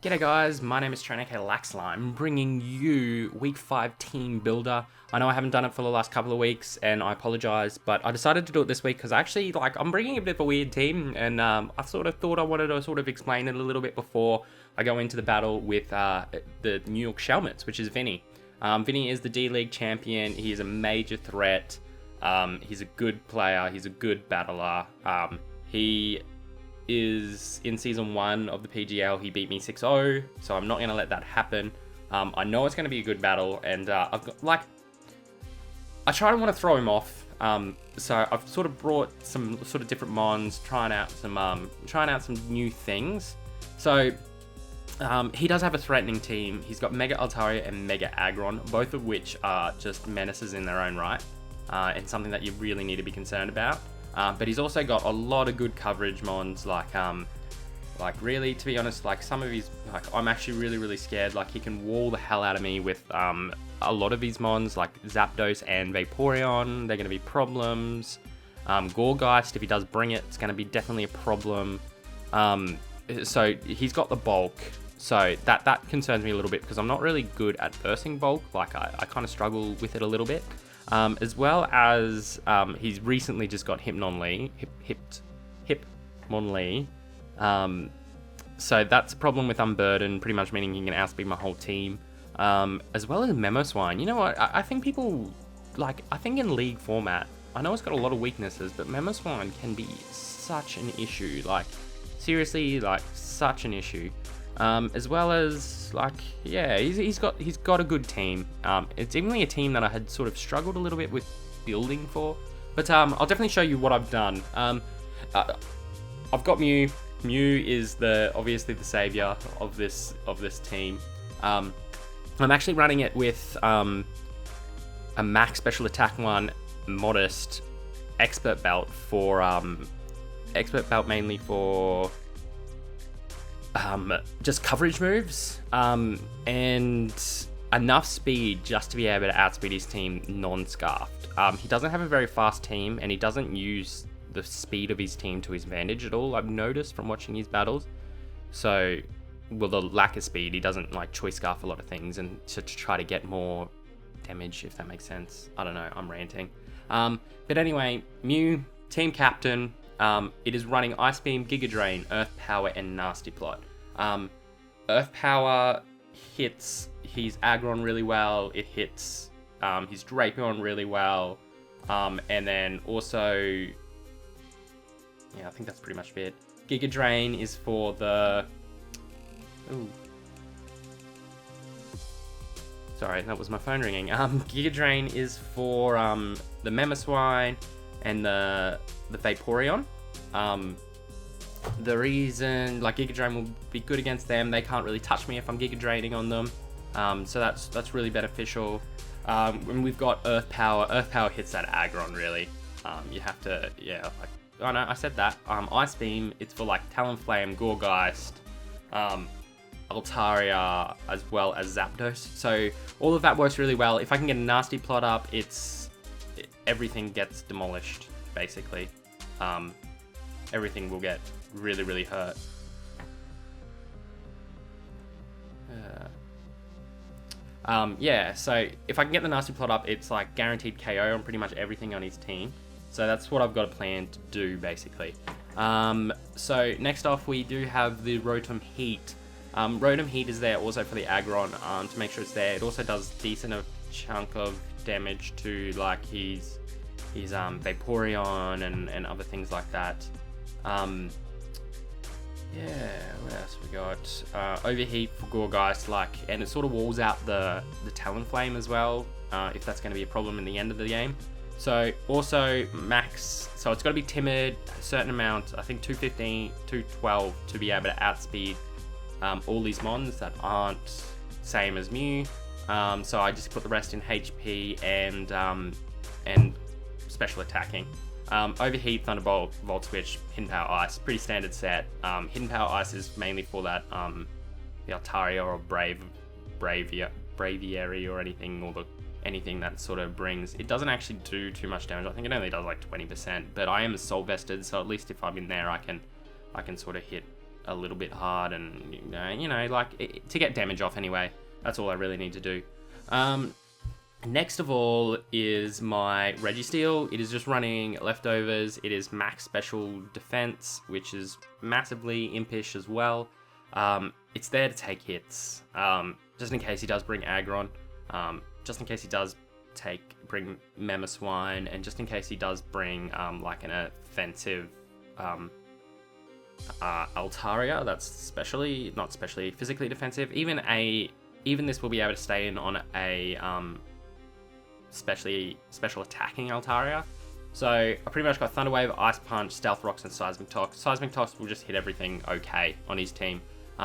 G'day guys, my name is LaxLime, bringing you week 5 Team Builder. I know I haven't done it for the last couple of weeks and I apologize, but I decided to do it this week because actually I'm bringing a bit of a weird team, and I sort of thought I wanted to sort of explain it a little bit before I go into the battle with the New York Shelmets, which is Vinny. Vinny is the D-League champion. He is a major threat. He's a good player. He's a good battler. He is in season 1 of the PGL. He beat me 6-0, so I'm not going to let that happen. I know it's going to be a good battle, and I've got, I try to want to throw him off. So I've sort of brought some sort of different mons, trying out some new things. So he does have a threatening team. He's got Mega Altaria and Mega Aggron, both of which are just menaces in their own right, and something that you really need to be concerned about. But he's also got a lot of good coverage mons, like really, to be honest, some of his, I'm actually really scared. He can wall the hell out of me with a lot of his mons, like Zapdos and Vaporeon. They're going to be problems. Gorgeist, if he does bring it, it's going to be definitely a problem. So he's got the bulk, so that concerns me a little bit because I'm not really good at bursting bulk. I kind of struggle with it a little bit. As well as he's recently just got Hitmonlee. So that's a problem with Unburden, pretty much meaning he can outspeed my whole team. As well as Memoswine. You know what? I think people, I think in League format, I know it's got a lot of weaknesses, but Memoswine can be such an issue. Seriously, such an issue. As well as he's got a good team. It's even a team that I had sort of struggled a little bit with building for, but I'll definitely show you what I've done. I've got Mew. Mew is obviously the savior of this team. I'm actually running it with a max special attack one, modest expert belt mainly for just coverage moves, and enough speed just to be able to outspeed his team non-scarfed. He doesn't have a very fast team, and he doesn't use the speed of his team to his advantage at all, I've noticed from watching his battles. So, the lack of speed, he doesn't choice scarf a lot of things and to try to get more damage, if that makes sense. I don't know, I'm ranting. But anyway, Mew, team captain. It is running Ice Beam, Giga Drain, Earth Power, and Nasty Plot. Earth Power hits his Aggron really well. It hits his Drapion really well. And then also, I think that's pretty much it. Giga Drain is for the... Ooh. Sorry, that was my phone ringing. Giga Drain is for the Memoswine and the Vaporeon. The reason Giga Drain will be good against them, they can't really touch me if I'm Giga Draining on them. So that's really beneficial. When we've got Earth Power hits that Aggron really. You have to, oh no, I said that. Ice Beam, it's for Talonflame, Gorgeist, Altaria, as well as Zapdos. So all of that works really well. If I can get a Nasty Plot up, everything gets demolished, basically. Everything will get really hurt. So if I can get the Nasty Plot up, it's guaranteed KO on pretty much everything on his team. So that's what I've got a plan to do, basically. So next off, we do have the Rotom Heat. Rotom Heat is there also for the Aggron, to make sure it's there. It also does decent of chunk of damage to his Vaporeon and other things like that. What else we got? Overheat for Gorgeist, and it sort of walls out the Talonflame as well, if that's going to be a problem in the end of the game. So also max, so it's got to be timid a certain amount, I think 215, 212 to be able to outspeed all these mons that aren't same as Mew. So I just put the rest in HP and special attacking. Overheat, Thunderbolt, Volt Switch, Hidden Power Ice, pretty standard set. Hidden Power Ice is mainly for that the Altaria or Braviary or anything, or anything that sort of brings. It doesn't actually do too much damage. I think it only does 20%, but I am Soul Vested, so at least if I'm in there, I can sort of hit a little bit hard, and like to get damage off anyway. That's all I really need to do. Next of all is my Registeel. It is just running leftovers. It is max special defense, which is massively impish as well. It's there to take hits, just in case he does bring Aggron, just in case he does bring Mamoswine, and just in case he does bring like an offensive Altaria that's not specially physically defensive. Even this will be able to stay in on a special attacking Altaria. So I pretty much got Thunder Wave, Ice Punch, Stealth Rocks, and Seismic Tox. Seismic Tox will just hit everything okay on his team.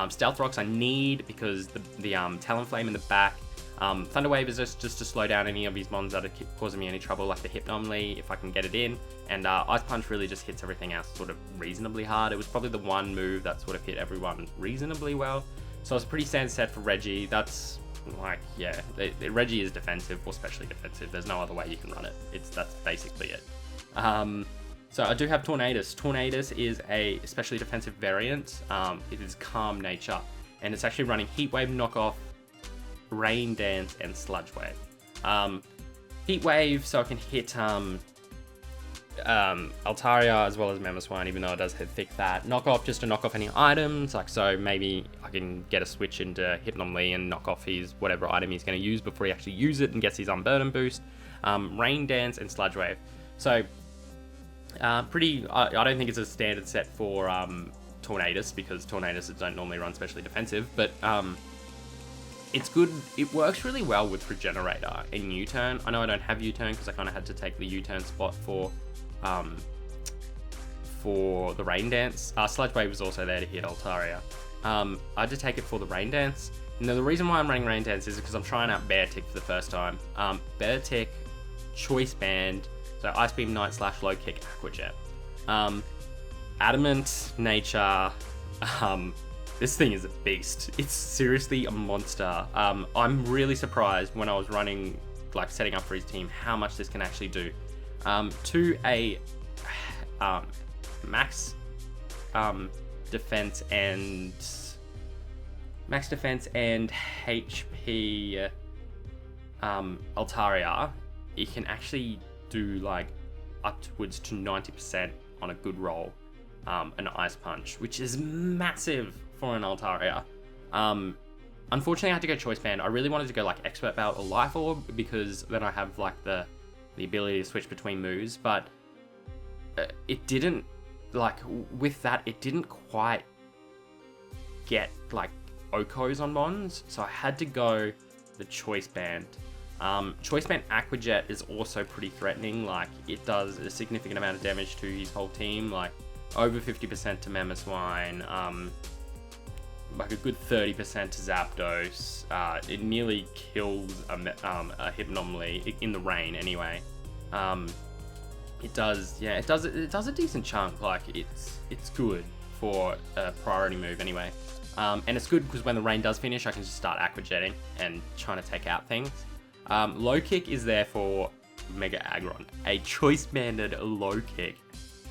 Stealth Rocks I need because the Talonflame in the back. Thunder Wave is just to slow down any of his mons that are causing me any trouble, like the Hypnomly, if I can get it in. And Ice Punch really just hits everything else sort of reasonably hard. It was probably the one move that sort of hit everyone reasonably well. So it's a pretty standard set for Reggie. That's like, yeah, Reggie is defensive or specially defensive. There's no other way you can run it. That's basically it. So I do have Tornadus. Tornadus is a especially defensive variant. It is Calm Nature, and it's actually running Heat Wave, Knockoff, Rain Dance, and Sludge Wave. Heat Wave, so I can hit Altaria as well as Mamoswine, even though it does hit thick that. Knockoff, just to knock off any items, like so maybe I can get a switch into Hypnomly and knock off his whatever item he's going to use before he actually uses it and gets his Unburden boost. Rain Dance and Sludge Wave. So I don't think it's a standard set for Tornadus, because Tornadus don't normally run specially defensive, but it's good. It works really well with Regenerator and U-Turn. I know I don't have U-Turn because I kind of had to take the U-Turn spot for the Rain Dance. Sludge Wave was also there to hit Altaria. I had to take it for the Rain Dance. Now the reason why I'm running Rain Dance is because I'm trying out Bear Tick for the first time. Bear Tick, Choice Band, so Ice Beam, Night Slash, Low Kick, Aqua Jet. Adamant Nature. This thing is a beast. It's seriously a monster. I'm really surprised when I was running, like setting up for his team, how much this can actually do. To a max defense and HP Altaria, it can actually do like upwards to 90% on a good roll. An Ice Punch, which is massive for an Altaria. Unfortunately, I had to go Choice Band. I really wanted to go like Expert Belt or Life Orb, because then I have like the ability to switch between moves, but it didn't, like with that, it didn't quite get like Okos on Mons, so I had to go the Choice Band. Choice Band Aqua Jet is also pretty threatening. Like it does a significant amount of damage to his whole team, like over 50% to Mamoswine, like a good 30% to Zapdos. It nearly kills a Hypnomly in the rain anyway. It does a decent chunk. Like it's good for a priority move anyway. And it's good because when the rain does finish, I can just start Aqua Jetting and trying to take out things. Low Kick is there for Mega Aggron. A Choice Banded Low Kick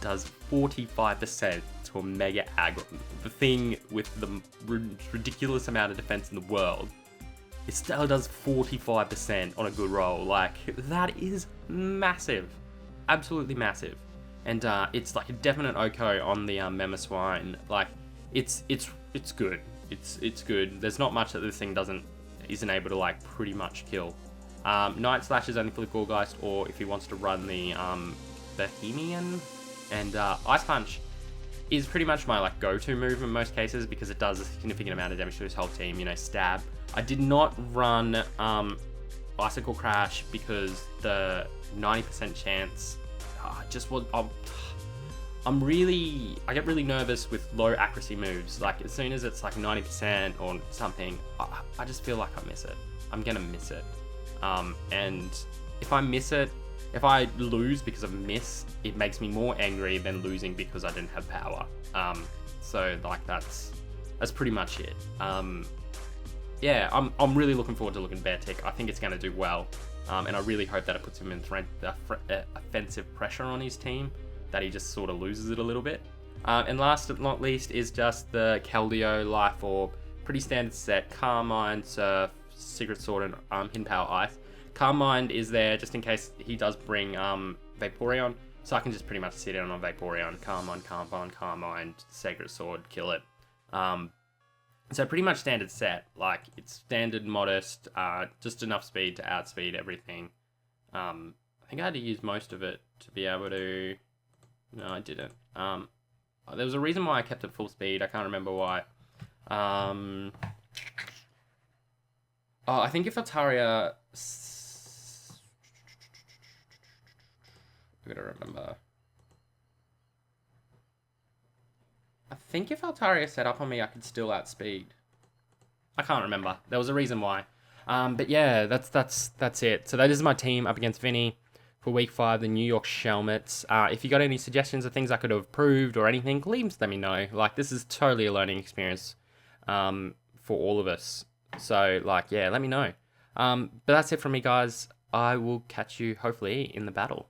does 45% to a Mega Aggron. The thing with the ridiculous amount of defense in the world, it still does 45% on a good roll. Like, that is massive. Absolutely massive. And it's like a definite OHKO on the Mamoswine. Like, it's good. It's good. There's not much that this thing isn't able to like pretty much kill. Night Slash is only for the Gorgeist, or if he wants to run the Bohemian. And Ice Punch is pretty much my like go-to move in most cases, because it does a significant amount of damage to his whole team. You know, stab. I did not run Bicycle Crash because the 90% chance just was. I get really nervous with low accuracy moves. Like as soon as it's like 90% or something, I just feel like I miss it. I'm gonna miss it. And if I miss it, if I lose because of miss, it makes me more angry than losing because I didn't have power. So like that's pretty much it. Yeah, I'm really looking forward to looking at Bear Tick. I think it's gonna do well. And I really hope that it puts him in offensive pressure on his team, that he just sort of loses it a little bit. And last but not least is just the Keldeo Life Orb. Pretty standard set. Carmine, Surf, Secret Sword, and Hidden Power Ice. Carmine is there just in case he does bring Vaporeon, so I can just pretty much sit in on Vaporeon. Carmine, Secret Sword, kill it. So pretty much standard set. Like, it's standard, modest, just enough speed to outspeed everything. I think I had to use most of it to be able to... No, I didn't. There was a reason why I kept it full speed. I can't remember why. Oh, I think if Altaria... I gotta remember. I think if Altaria set up on me, I could still outspeed. I can't remember. There was a reason why. But yeah, that's it. So that is my team up against Vinny for week 5, the New York Shelmets. If you got any suggestions of things I could have improved or anything, please let me know. Like, this is totally a learning experience for all of us. So, like, yeah, let me know. But that's it from me, guys. I will catch you, hopefully, in the battle.